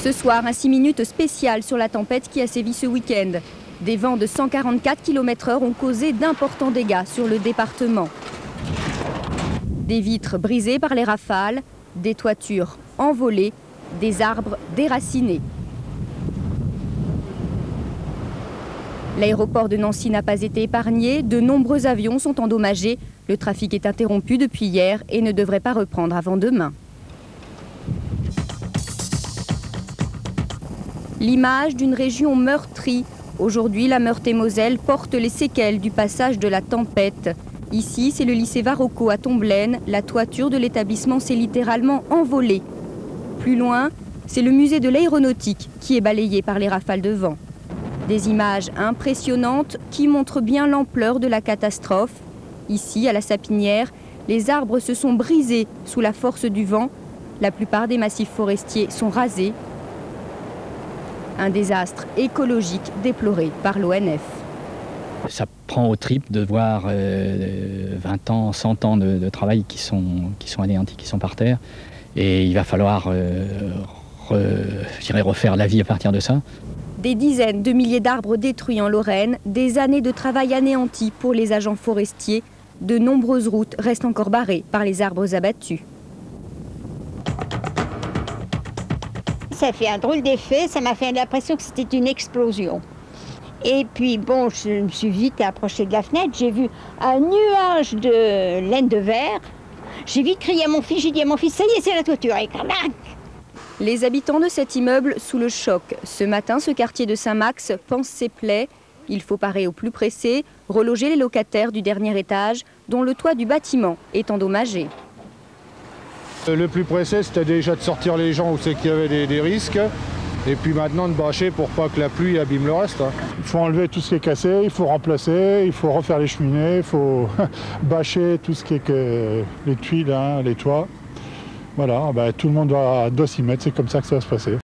Ce soir, un 6 minutes spécial sur la tempête qui a sévi ce week-end. Des vents de 144 km/h ont causé d'importants dégâts sur le département. Des vitres brisées par les rafales, des toitures envolées, des arbres déracinés. L'aéroport de Nancy n'a pas été épargné, de nombreux avions sont endommagés. Le trafic est interrompu depuis hier et ne devrait pas reprendre avant demain. L'image d'une région meurtrie. Aujourd'hui, la Meurthe-et-Moselle porte les séquelles du passage de la tempête. Ici, c'est le lycée Varocco à Tomblaine. La toiture de l'établissement s'est littéralement envolée. Plus loin, c'est le musée de l'aéronautique qui est balayé par les rafales de vent. Des images impressionnantes qui montrent bien l'ampleur de la catastrophe. Ici, à la Sapinière, les arbres se sont brisés sous la force du vent. La plupart des massifs forestiers sont rasés. Un désastre écologique déploré par l'ONF. Ça prend aux tripes de voir 20 ans, 100 ans de travail qui sont anéantis, qui sont par terre. Et il va falloir refaire la vie à partir de ça. Des dizaines de milliers d'arbres détruits en Lorraine, des années de travail anéantis pour les agents forestiers. De nombreuses routes restent encore barrées par les arbres abattus. Ça fait un drôle d'effet, ça m'a fait l'impression que c'était une explosion. Et puis bon, je me suis vite approchée de la fenêtre, j'ai vu un nuage de laine de verre. J'ai vite crié à mon fils, j'ai dit à mon fils, ça y est, c'est la toiture, et clac! Les habitants de cet immeuble sous le choc. Ce matin, ce quartier de Saint-Max pense ses plaies. Il faut parer au plus pressé, reloger les locataires du dernier étage, dont le toit du bâtiment est endommagé. Le plus pressé, c'était déjà de sortir les gens où c'est qu'il y avait des risques. Et puis maintenant de bâcher pour pas que la pluie abîme le reste. Il faut enlever tout ce qui est cassé, il faut remplacer, il faut refaire les cheminées, il faut bâcher tout ce qui est les tuiles, les toits. Voilà, tout le monde doit s'y mettre, c'est comme ça que ça va se passer.